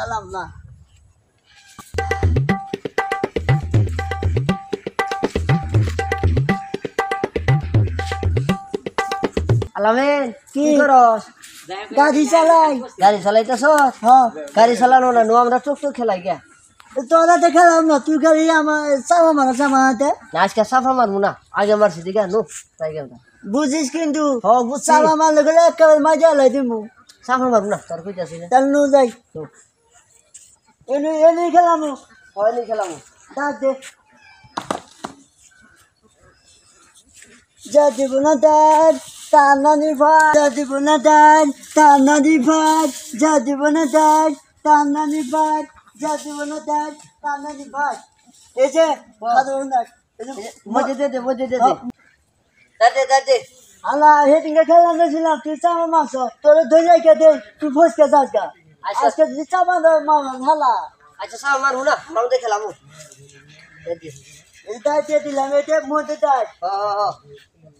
চালাম না আলামিন কি করস? গাড়ি চালাই গাড়ি চালাইতেছ? হ্যাঁ গাড়ি চালানো না নো আমরা টুকটুক খেলাই গিয়া। তোরা তো খেলাম না তুই খালি আমার চাপা মারা চাপাতে না আজকে সাফা মারবো না, আগে মারছি দিকে নো তাই গেল। বুঝিস কিন্তু বুঝছি। চাপা মারলে গেলে একেবারে মাঝে লাই দিব সাফা মারবো না তোর কইতাছি না। তাহলে নো যাই নো এনে এনে খেলাম হয়নি খেলাম। ডাক দে যা দিব না দান টানানি ভাত যা দিব না দান টানানি ভাত যা দিব না দান টানানি ভাত যা দিব না দান টানানি ভাত এই যে মজে দে দে মজে দে দে দাদে দাদে। আলা হেটিংকে খেলাম গেছিলাম তুই চাপা মাছ তোরে ধরে কে দে তুই ফসকে যাস গা আজকে তুই চাপা দে মামা ভালা আচ্ছা সাফা মারবো না মারতে খেলাম। এটা দিয়ে দিলাম এটা মধ্যে দেখ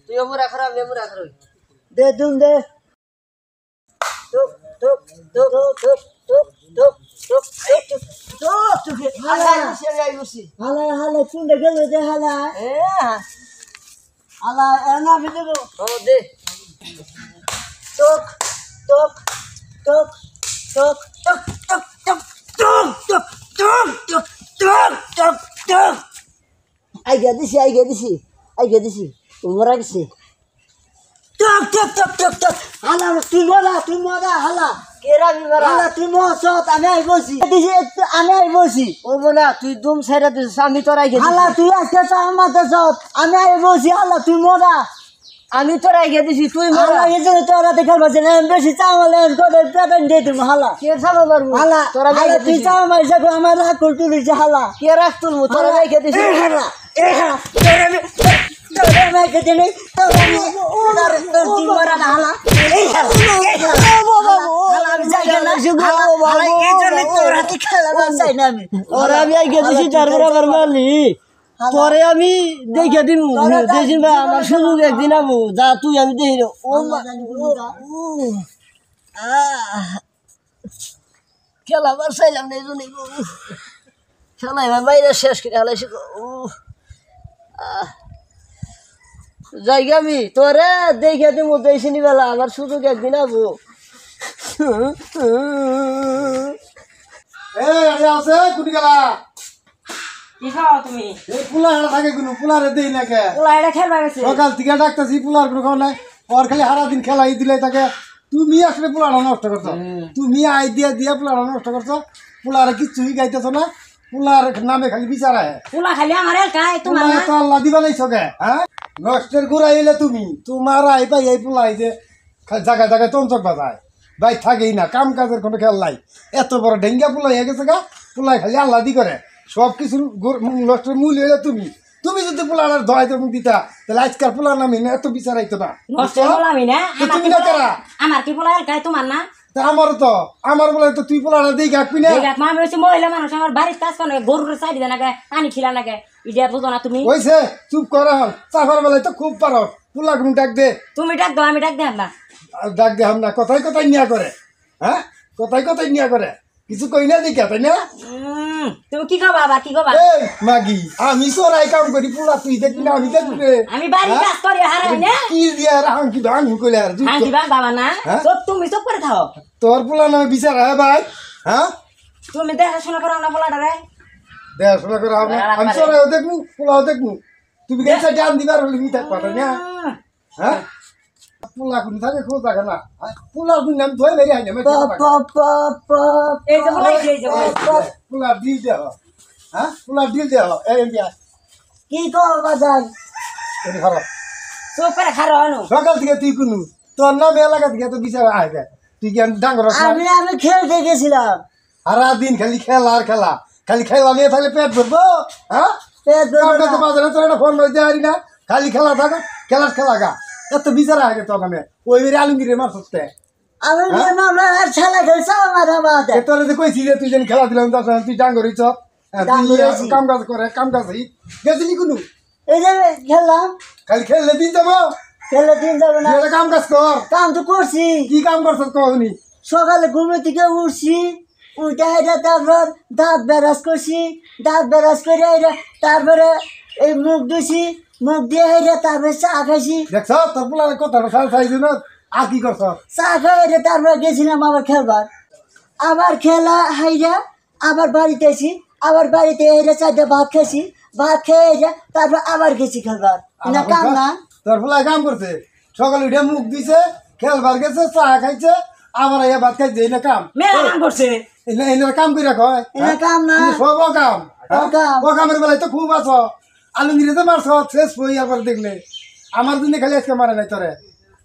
তুইও মুরা খারাপ মেমুরা খারাপ দে দুম দে টুক টুক টুক টুক টুক টুক টুক টুক টুক হালা সেলাই বসি হালা হালা চুন্ডে গেল দে হালা হালা এনা ভিতর ও দে টক টক টক টক টক টক টক টক টক টক টক টক টক টক আই গে দিছি উমরা গেছি টক টক টক টক টক হালা তুই মরা হালা কেরা বিমারা হালা তুই মসত আমি আই বসি আমি আই বসি ও বোনা তুই দুম ছেড়ে দিস আমি তোর আই গে হালা তুই আজকে চামাতে সত আমি আই বসি হালা তুই মরা আমি তোর আই গে দিছি তুই হালা মরা এই যে তোরা দেখে বসে না বেশি চামালে করে পেটেন দিয়ে তুমি হালা কে সাবা মারবো হালা তোরা আই হালা গে তুই দিছি চামাই যাবে আমার রাগ করে তুলিছে হালা কে রাখ তুল মু তোর আই গে দিছি হালা তোরা আমি খেতে নেই তোর তুই মরা না হালা হালা আমি যাই না শুধু হালা এই জন্য তোর হাতে খেলা চাই না আমি ওরা আমি আই গে দিছি তার বরাবর মারলি পরে আমি দেখে দিমু দেখিন ভাই আমার সুযোগ একদিন আবো যা তুই আমি দেখি ও খেলা বার চাইলাম না এই জন্যই খেলা এবার বাইরে শেষ করে হালাইছি জায়গা আমি তোরে দেখে দিমু দেখিনি বেলা আমার সুযোগ একদিন আবো আছে কুটি গেলা কি খাও তুমি? এই পোলা হারা থাকে কোনো পোলারে দেই না কে ওলা এটা খেলবা গেছে। সকাল থেকে ডাকতেছি পোলার কোনো খাওয়া নাই ওর খালি সারা দিন খেলাই দিলে তাকে তুমি আসলে পোলাটা নষ্ট করছো তুমি আই দিয়া দিয়া পোলাটা নষ্ট করছো পোলারে কিচ্ছুই গাইতেছো না পোলার নামে খালি বিচার আহে ওলা খালি আমার এলাকায় তোমার পোলা না? তো আল্লাহ দিবা নাই চোখে হ্যাঁ নষ্টের গুড়া এলে তুমি তোমার আই পাই এই পোলাই যে জায়গায় জায়গায় তঞ্চক বাজায় ভাই থাকেই না কাম কাজের কোনো খেয়াল নাই এত বড় ডেঙ্গা পোলাই হয়ে গেছে গা পোলাই খালি আল্লাহ দি করে সব কিছু নষ্টের মূল হইলে তুমি তুমি যদি পোলার ধরাইতে মুখ দিতা তাহলে আজকাল পোলার নামে না এত বিচার আইতো না নষ্ট বলামি না? তো তুমি না কারা আমার কি বলা এলাকায় তোমার না? তা আমার বলে তো তুই পোলার দিয়ে গাকবি না দেখ মা আমি হচ্ছে মহিলা মানুষ আমার বাড়ির কাজ করে গরুর সাইড দেয় নাকি পানি খিলা নাকি ইডিয়া বুঝো না তুমি? হয়েছে চুপ করা হল চাফার বেলায় তো খুব পারো পোলা কোনো ডাক দে তুমি ডাক দাও আমি ডাক দেব না। ডাক দে না কথাই কথাই নিয়া করে হ্যাঁ কথাই কথাই নিয়া করে কিছু কই না দেখা তাই না তুমি কি খাবা আবার কি খাবা? এই মাগি আমি সরাই কাম করি পোলা তুই দেখবি না আমি দেখবি রে আমি বাড়ির কাজ করি হারাই না কি দিয়া রাহাং কি ভাঙ কইলে আর হ্যাঁ দিবা বাবা না হ্যাঁ? সব তুমি সব করে থাও তোর পোলা নামে বিচার হয় ভাই হ্যাঁ তুমি দেখাশোনা করো না পোলাটারে দেখাশোনা করে হবে না। আমি সরাইও দেখবো পোলাও দেখবো তুমি গেছে ডান দিবার হলে মি থাকবা তাই না হ্যাঁ পোলা কোন থাকে খোঁজ থাকে না পোলা কোন নাম ধরে মেরে আইনে এই যে বলাই এই যে বলাই পোলা ডিল দেহ হ্যাঁ পোলা ডিল দেহ এই ইন্ডিয়া কি কর বাজার এটি খারাপ সব করে খারো আনো সকাল থেকে তুই কোনো তোর নাম এলাকা থেকে তো বিচার আইবে তুই কি ডাঙ্গর আমি আমি খেলতে গেছিলাম সারা দিন খালি খেলা আর খেলা খালি খেলা নিয়ে থাকলে পেট ভরবো হ্যাঁ পেট ভরবো না। বাজারে তোর একটা ফোন দিয়ে হারি না খালি খেলা থাকো খেলা গা এত বিচার আগে তোর নামে ওই মেরে আলমগীরের মার সত্যি আমি মামলা আর ছালা খেলছি আমার বাবা তোর যে কইছি যে তুই যেন খেলা দিলাম তার তুই ডাঙ্গর হইছ ডাঙ্গর কাম কাজ করে কাম কাজ গেছিলি কোনো এই যে খেললাম খালি খেললে দিন যাবো খেলে দিন যাবে না কাম কাজ কর কাম তো করছি কি কাম করছ কহনি সকালে ঘুমে থেকে উঠছি উঠে হেঁটে তারপর দাঁত ব্রাশ করছি, দাঁত ব্রাশ করে তারপরে এই মুখ ধুছি, মুখ দিয়ে হেঁটে তারপরে চা খাইছি, দেখছ তোর পোলার কথাটা সাল চাইছি না আর কি করছ চা খাই হেঁটে তারপরে গেছিলাম আবার খেলবার, আবার খেলা হাইরা আবার বাড়িতে এসি, আবার বাড়িতে হেঁটে 4টা ভাত খাইছি, ভাত খেয়ে হেঁটে তারপর আবার গেছি খেলবার। না কাম না? তোর পোলায় কাম করছে সকালে উঠে মুখ দিছে খেলবার গেছে চা খাইছে আবার এই ভাত খাইছে এই না কাম মেলা কাম করছে এনে কাম করে কয় এটা কাম না? সব কাম অকাম। ও কামের বেলায় তো খুব আছো আলুগিরিতে মারছ শেষ বই আবার দেখলে আমার দিনে খালি আজকে মারে নাই তোরে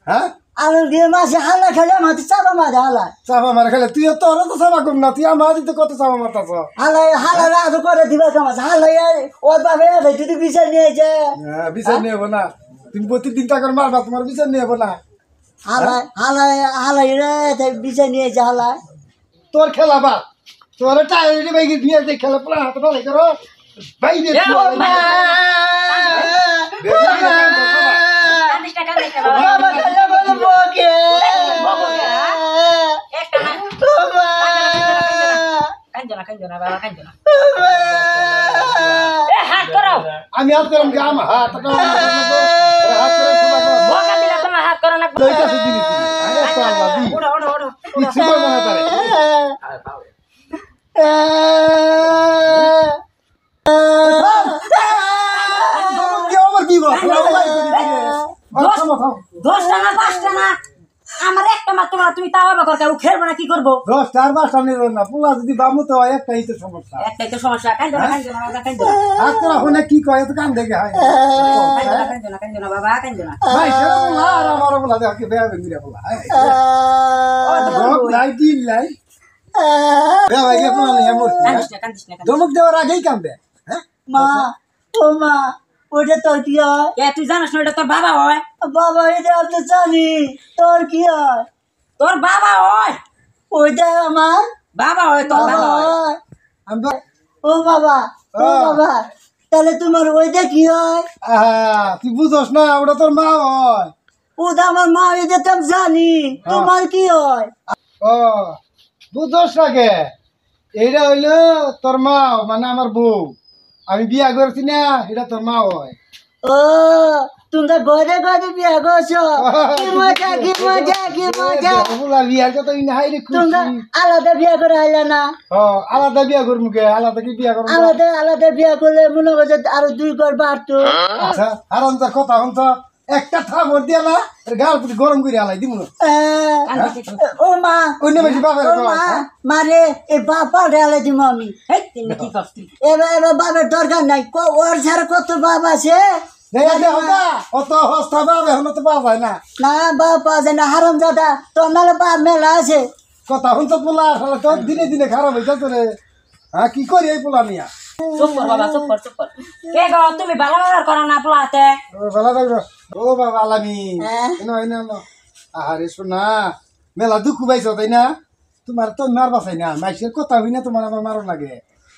হ্যাঁ আলু দিয়ে মাসে হালা খেলে মাঝে চাপা মাঝে হালা চাপা মারে খেলে তুই তোর তো চাপা কম না তুই আমার দিতে কত চাপা মারতাছ হালাই হালা রাত করে দিবা কামাজ হালাই ওর বাবা যদি বিচার নিয়েছে বিচার নিয়ে হবো না তুমি প্রতিদিন টাকার মারবা তোমার বিচার নিয়ে হবো না হালাই হালাই হালাই রে বিচার নিয়েছে হালাই। তোর খেলা বা তোর টাইরে বাইকে বিয়ে দিয়ে খেলা পড়া হাতে ভালো করো বাইরে কান্দিস না, কান্দিস না বাবা। বাবা খেলে বলে বকে একটা না। কান্দো না বাবা, কান্দো না। এ, হাত করো। আমি হাত করলাম কি আমার হাত হাত করে বকা দিলে তোমার হাত করো না। লইটা সুদি দিছি ওঠো, ওঠো, ওঠো। কিছু করবো না তারে আমার কি বল দশটা না, 5টা না। আমার একটা মাত্র না, তুমি তাও আবার করো, খেলবো না, কি করবো? 10টা আর 5টা নিল না পোলা যদি বামু তো একটাই তো সমস্যা একটাই তো সমস্যা। কান্দো না বাবা, কান্দো না। হাত করা হলে কি কয় তো কান দেখে হয় কান্দো না বাবা, কান্দো না। ভাই সেরা বলা আর আমার বলা দেখে বেয়া বেঙ্গিরা বলা রক লাই দিন লাই বেয়া ভাই কে পোলা নেই আমার কান্দিস না। দমক দেওয়ার আগেই কান্দে হ্যাঁ মা ও মা ওটা তোর কি হয়? এ, তুই জানিস না, এটা তোর বাবা হয়। বাবা এটা তো জানি, তোর কি হয়? তোর বাবা হয়, ওইটা আমার বাবা হয়, তোর বাবা বাবা হয়। হয়। আমি তো ও বাবা ও বাবা তাহলে তোমার ওইটা কি হয়? তুই বুঝোস না ওটা তোর মা হয় ওটা আমার মা এটা তো আমি জানি, তোমার কি হয়? ও বুঝোস না কে এইটা হইলো তোর মা মানে আমার বউ আমি বিয়া করছি না এটা তোর মা হয় ও তুমি তো ঘরে ঘরে বিয়া করছো, কি মজা কি মজা কি মজা। বলা বিয়ার কথা না হাইরে তুমি তো খুশি আলাদা বিয়া করে আইলে না, আলাদা বিয়া করবো কে আলাদা কি বিয়া করবো আলাদা আলাদা বিয়া করলে মনে করছে আরো 2 ঘর বাড়তো। আচ্ছা হারাম তোর কথা হন তো একটা থাপড় দিয়া না গাল পুটি গরম করে আলাই দিব না ও মা অন্য বেশি বাপের ও মা মারে এই বাপা ঢেলে দিব আমি। হেই, তুই কি করছিস? এবার বাপের দরকার নাই, ওর ছাড়া কত বাপ আছে অত হস্তা বাপ এখন তো পাওয়া যায় না না, বাপ আছে না হারাম দাদা, তোর নাহলে বাপ মেলা আছে। কথা হন তো পোলা আসলে তো দিনে দিনে খারাপ হয়ে যাচ্ছে রে হ্যাঁ কি করি এই পোলা নিয়া চুপ কর বাবা, চুপ কর, চুপ কর। কে গো, তুমি ভালো ব্যবহার করো না পোলাতে? ভালো থাকবো ও বাবা আলামি হ্যাঁ। আরে শোনা মেলা দুঃখ পাইছো তাই না তোমার তো মারবা চাই না মাইসের কথা হই না তোমার আমার মারো লাগে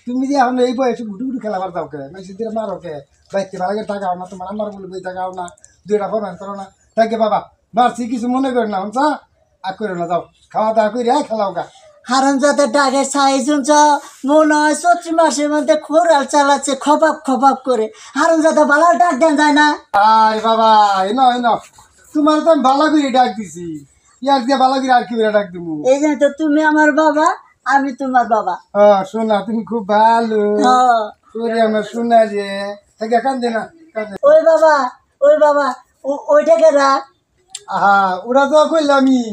তুমি যে এখন এই বয়সে গুটু গুটু খেলাবার যাও কে মাইসের দিয়ে মারো কে বাইতে ভালো থাকাও না তোমার আমার বলে বই থাকাও না 2টা ফরমান করো না থাকে বাবা মারছি কিছু মনে করে না হনসা আর করে না যাও খাওয়া দাওয়া করে খেলাও গা হারাম দাদা ডাকে ছাই শুনছ, মনে হয় 34 মাসের মধ্যে খোরাল চালাচ্ছে খপাপ খপাপ করে। হারাম দাদা ভালো ডাক দেন যায় না? আরে বাবা এনো তোমার তো আমি ভালো করে ডাক দিছি ইয়ার দিয়ে ভালো করে আর কি করে ডাক দিব এই জন্য তো তুমি আমার বাবা, আমি তোমার বাবা। শোনা তুমি খুব ভালো হ্যাঁ। তোরে আমার শোনা যে থাকে কান্দে না কান্দে ওই বাবা ওই বাবা ওইটাকে রাখ। আহা ওটা তো কইলামই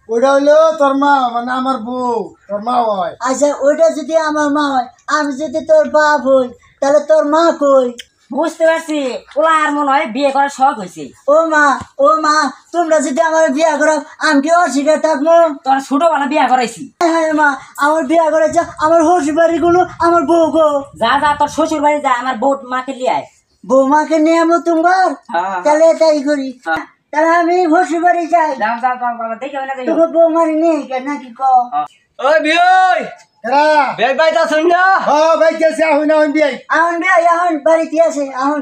ওটা হইলো তোর মা মানে আমার বউ তোর মা হয় আচ্ছা ওইটা যদি আমার মা হয়, আমি যদি তোর বাপ হই, তাহলে তোর মা কই? বুঝতে পারছি, পোলা আর মনে হয় বিয়ে করার শখ হয়েছে। ও মা তোমরা যদি আমার বিয়া করো আমি কি অস্বীকার থাকবো? তোর ছোটবেলা বিয়ে করাইছি। হ্যাঁ মা আমার বিয়া করেছে আমার হসি বাড়ি গুলো আমার বউ গো। যা যা, তোর শ্বশুর বাড়ি যা, আমার বউ মাকে লিয়ে আয়। বৌমাকে নিয়ে আমো তোমার, হ্যাঁ। তাহলে তাই করি। হ্যাঁ। তাহলে আমি হসি বাড়ি যাই, যাও যাও যাও বাবা, দেখে না যাই। তোমার বৌমার নেই কেন নাকি ক? ওই বিয়ই এরা বেগ বাইতা শুন না ভাই কেসে হই না হই বিয়াই এখন বিয়া এখন বাড়িতে আছে এখন।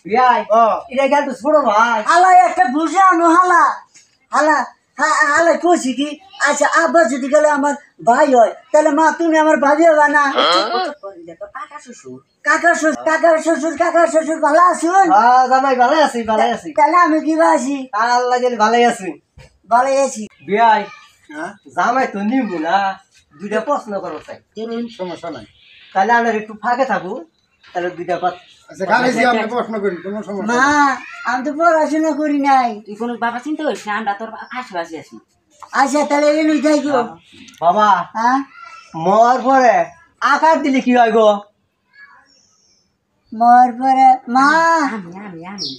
বিয়াই এটা গেল তো ছোট ভাই হালা একটা বুঝে আনো হালা হালা হ্যাঁ আলাই কইছি কি আচ্ছা আব্বা যদি গেলে আমার ভাই হয় তাহলে মা তুমি আমার ভাবি হবে না কাকা শ্বশুর কাকা শ্বশুর ভালো আছুন জামাই ভালো আছি তাহলে আমি কি আছি আল্লাহ জানি ভালোই আছি ভালো আছি বিয়াই হ্যাঁ জামাই তো নিবো না দুইটা প্রশ্ন করো চাই করুন সমস্যা নাই তাহলে আমরা একটু ফাঁকে থাকবো তাহলে দুইটা কথা আচ্ছা খালি আপনি প্রশ্ন করি কোনো সমস্যা মা আমি তো পড়াশোনা করি নাই তুই কোনো বাবা চিন্তা করিস না আমরা তোর আশেপাশে আছি আচ্ছা তাহলে এনে যাই গো বাবা হ্যাঁ মর পরে আকার দিলে কি হয় গো মর পরে মা আমি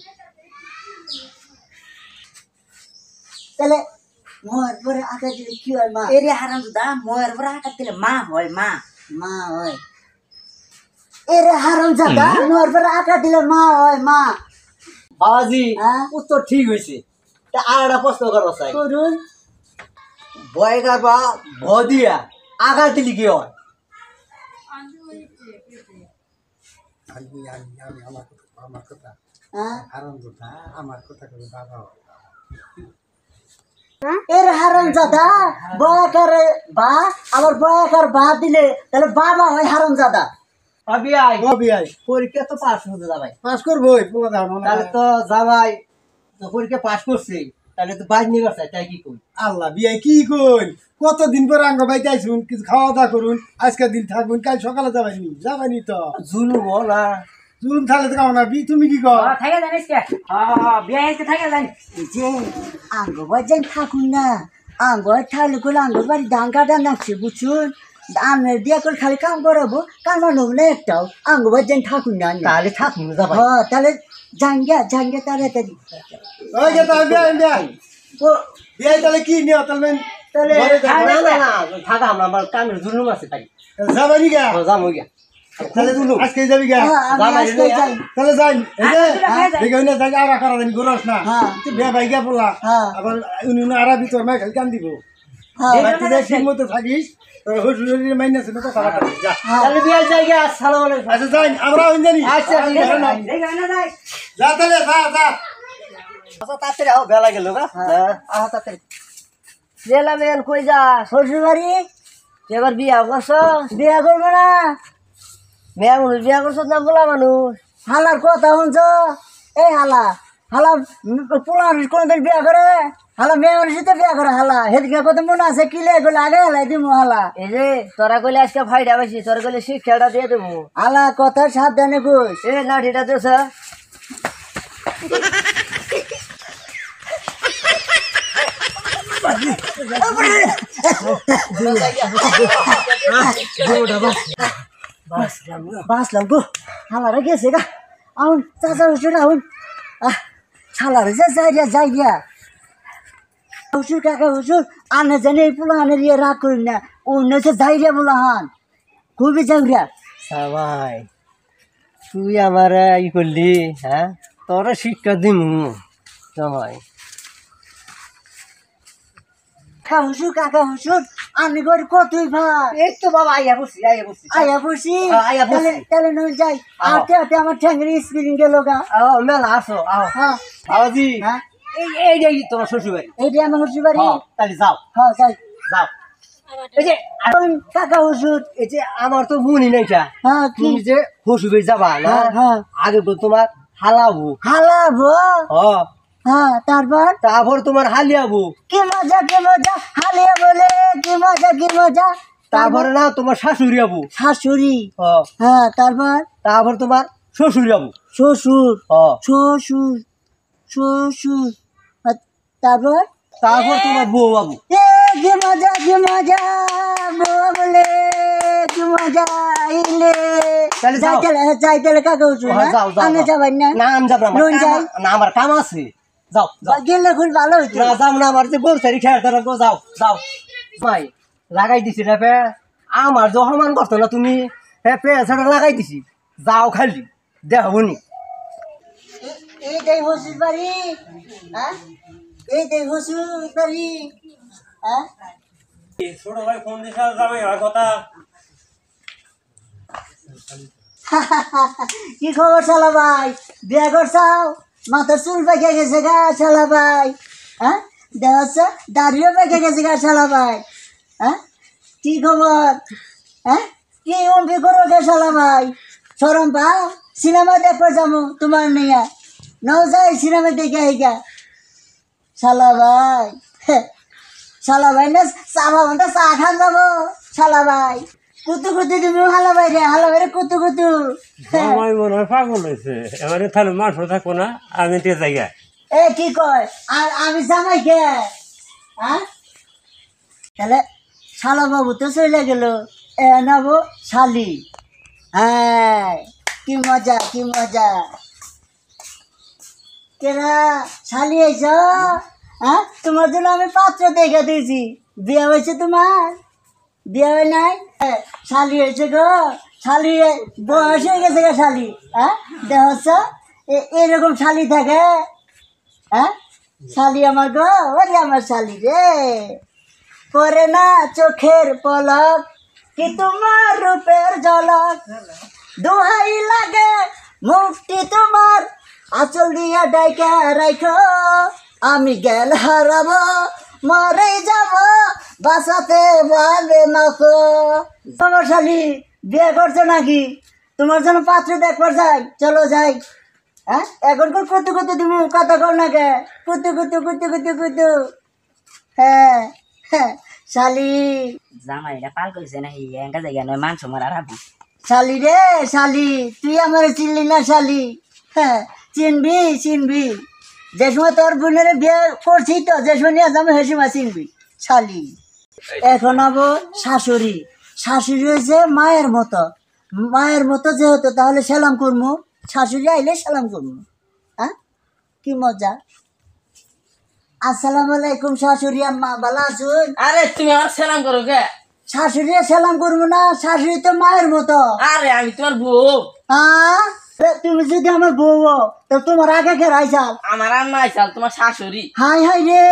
তাহলে মর পরে আঁকা দিলে কি হয় মা এরে হারাম দা ময়ের পরে আঘাত দিলে মা হয় মা মা হয় এরে হারাম জাদা মর পরে আঁকা দিলে মা হয় মা বাবাজি হ্যাঁ? উত্তর ঠিক হয়েছে তা আর একটা প্রশ্ন করো চাই করুন বয়গার বা ভদিয়া আকার দিলে কি হয় আমি আমার কথা হ্যাঁ হারাম কথা আমার কথা করে বাবা এর হারাম জাদা বয়াকার বা আবার বয়াকার বা দিলে তাহলে বাবা হয় হারাম জাদা বিয়াই ও বিয়াই পরীক্ষা তো পাস হতে যাবাই পাস করবোই পোলা দাও তাহলে তো যাবাই তো পরীক্ষা পাস করছে তাহলে তো বাইর নিবার চাই তাই কি কই আল্লাহ বিয়াই কি কই কতদিন পরে আঙ্গ বাইতে আইসুন কিছু খাওয়া দাওয়া করুন আজকের দিন থাকুন কাল সকালে যাবানি তো জুলুম না জুলুম থাকলে তো কামনা তুমি কি কর থাকে জানিস কে বিয়ে আজকে থাকে জানি যে আঙ্গ বাজান থাকুন না আঙ্গ থাকলে করে আঙ্গ বাড়ি ধান কাটা নাকছে বুঝছুন আমের দিয়ে করে খালি কাম করাবো কামানো না একটাও আঙ্গ বাজান থাকুন না তাহলে থাকুন যাবাই হ্যাঁ তাহলে জাঙ্গিয়া তাড়াতাড়ি ওই যে তাহলে বিয়াই বিয়াই ও বিয়াই তাহলে কি নিও তাহলে তাহলে ঘরে যাবো। না থাকা আমরা আমার কামের জুলুম আছে তাই যাবানি গা যাবো গিয়া তাহলে আজকে যাবি গা হ্যাঁ, আমি আজকে যাই তাহলে যাই এই যে হ্যাঁ, দেখে না যাই আর করা জানি গরস না হ্যাঁ। তুই বিয়া ভাই গা বলা হ্যাঁ। আবার উনি আরাবি তোর মাই খালি কান দিব হ্যাঁ বাকি যে ঠিক মতো থাকিস তোর হুজুরের মাইনাস না তো খারাপ যা হ্যাঁ তাহলে বিয়ার জায়গা আসসালামু আলাইকুম আচ্ছা যাই আমরা হইন জানি আচ্ছা, ঠিক আছে। যা তাহলে যা যা আচ্ছা তাড়াতাড়ি আও বেলা গেল গা হ্যাঁ আহ তাড়াতাড়ি বেলা মেন কই যা শ্বশুর বাড়ি এবার বিয়া করছ বিয়া করবো না মেয়া মানুষ বিয়া করছ না বলা মানুষ হালার কথা শুনছ এই হালা পোলা মানুষ কোনদিন বিয়া করে হালা মেয়ে মানুষই তো বিয়া করে হালা হেদিকে কত মনে আছে কিলে গেলে আগে হালাই দিব হালা এই যে তোরা কইলে আজকে ফাইডা বেশি তোরা কইলে শিক্ষাটা দিয়ে দেবো হালা কথা সাবধানে কইস এ লাঠিটা দিছ বাঁচলাম গো হালারা গেছে গা আউন চাচা হুসুর আউন ছালারে যে যাই গিয়া হুসুর কাকা হুসুর আনে জানি এই পোলা আনের ইয়ে রাগ করি না অন্য সে যাই রে বলা হান খুবই যাইয়া সবাই তুই আমার ই করলি হ্যাঁ তোরা শিক্ষা দিমু সবাই হুসুর কাকা হুসুর আমি করি কতই ভাই এই তো বাবা আইয়া বসছি আয়া পড়ছি আয়া পড়ছি। তাহলে নই যাই আতে আতে আমার ঠ্যাঙ্গের স্পিরিং গেল গা আও মেলা আসো আও হ্যাঁ বাবাজি হ্যাঁ এই তোমার শ্বশুর বাড়ি এইটা আমার হুসুর বাড়ি তাহলে যাও হ্যাঁ যাই যাও এই যে কাকা হুসুর এই যে আমার তো বোনই নাইটা হ্যাঁ কি তুমি যে শ্বশুর বাড়ি যাবা না হ্যাঁ হ্যাঁ আগে তো তোমার হালাবো হালাবো হ্যাঁ তারপর তোমার হালিয়াবো কি মজা হালিয়া বলে কি মজা তারপরে না তোমার শাশুড়ি আবু শাশুড়ি হ্যাঁ তারপর তোমার শ্বশুর আবু শ্বশুর আর তারপর তোমার বউ আবু এ কি মজা বউ বলে কি মজা আইলে তাহলে যাও। যাইতে কাকা হুসুর যাও আমি যাবাই না না আমি যাব না নুন যাই। না আমার কাম আছে যাও যাও গেলে খুব ভালো হইতো না যাও না আমার যে গোল সারি খেয়ার তারা যাও যাও ভাই লাগাই দিছি রে পে আমার যে সমান করতো না তুমি হ্যাঁ পে সেটা লাগাই দিছি যাও খালি দেখবনি এইটাই শ্বশুর বাড়ি হ্যাঁ এইটাই শ্বশুর বাড়ি হ্যাঁ ছোট ভাই ফোন দিছে যাবে কথা কি খবর শালা ভাই বিয়া করছাও মাথার চুল পাকিয়ে গেছে গা শালা ভাই হ্যাঁ দেখাচ্ছ দাঁড়িয়েও পেকে গেছে গা শালা ভাই। হ্যাঁ কি খবর? হ্যাঁ কি অম্পি করো গে শালা ভাই? সরম পাও? সিনেমা দেখবার যাবো তোমার নিয়ে, নাও যাই সিনেমা দেখে আইগা। শালা ভাই শালা ভাই না চা ভাবো না, চা খান যাবো শালা ভাই। কুতু কুতু তুমি হালা ভাই রে কুতু কুতু। আমার মনে হয় পাগল হয়েছে, এবারে তাহলে মাংস থাকবো না, আমি তে জায়গা। এ কি কয় আর আমি জামাই কে? হ্যাঁ তাহলে শালা বাবু তো চলে গেল, এ নাবো শালি। হ্যাঁ কি মজা কি মজা। কেনা শালি আইছ? হ্যাঁ তোমার জন্য আমি পাত্র দেখে দিয়েছি। বিয়ে হয়েছে তোমার? বিয়ে হয় নাই? শালি হয়েছে গো, শালি বয়স হয়ে গেছে গো শালি। হ্যাঁ দেখছ এরকম শালি থাকে? হ্যাঁ শালি আমার গো, ওরে আমার শালি রে, করে না চোখের পলক কি তোমার রূপের ঝলক, দোহাই লাগে মুক্তি তোমার আঁচল দিয়া ডাইকা রাখো, আমি গেল হারাবো মরে যাব বাঁচাতে পারবে মাখো। তোমার শালি বিয়ে করছো নাকি? তোমার জন্য পাত্র দেখবার যাই, চলো যাই। হ্যাঁ এখন কুতু কুতু তুমি কথা কর না কে? কুতু কুতু কুতু কুতু কুতু। হ্যাঁ হ্যাঁ শালি জামাই এটা পাল কইছে না হি এঙ্কা জায়গা নয় মাংস মারা রাখবো। শালি রে শালি, তুই আমার চিনলি না শালি? হ্যাঁ চিনবি চিনবি, যে সময় তোর বোনের বিয়ে করছি তো, যে সময় নিয়ে যাবো সে সময় চিনবি শালি। এখন আবো শাশুড়ি, শাশুড়ি হয়েছে মায়ের মতো, মায়ের মতো যেহেতু তাহলে সালাম করবো, শাশুড়ি আইলে সালাম করবো। হ্যাঁ কি মজা। আসসালামু আলাইকুম শাশুড়ি আম্মা, ভালো আছুন? আরে তুমি আমার সালাম করো কে? শাশুড়ি সালাম করবো না? শাশুড়ি তো মায়ের মতো। আরে আমি তোমার বউ। হ্যাঁ তুমি যদি আমার বউ হও, তো তোমার আগে কে রাইছাল? আমার আম্মা আইসাল তোমার শাশুড়ি। হাই হাই রে,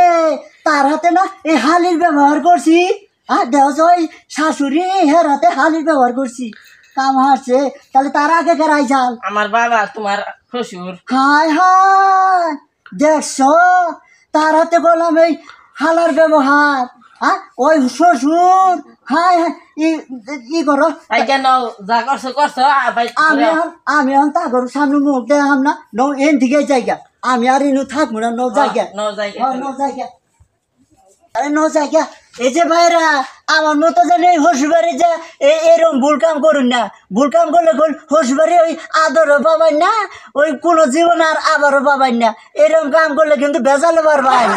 তার হাতে না এই হালির ব্যবহার করছি। আর দেখ ওই শাশুড়ি হের হাতে হালির ব্যবহার করছি, কাম হারছে। তাহলে তার আগে কে রাইছাল? আমার বাবা তোমার শ্বশুর। হাই হাই দেখছো, তার হাতে বললাম এই হালার ব্যবহার। হ্যাঁ ওই শ্বশুর। হাই হাই ই করো। তাই কেন যা করছো করছো আমি এখন তা করো সামনে মুখ দেখাম না, নৌ এন দিকে জায়গা আমি আর ইনু থাকবো না, নৌ জায়গা নও জায়গা নৌ জায়গা। আরে নৌ জায়গা। এই যে ভাইরা আমার মতো জানে হসুবাড়ি যা এরকম ভুল কাম করুন না। ভুল কাম করলে হসুবাড়ি ওই আদরও পাবেন না, ওই কোনো জীবন আর আবারও পাবেন না। এরকম কাম করলে কিন্তু বেজালে পারবেন।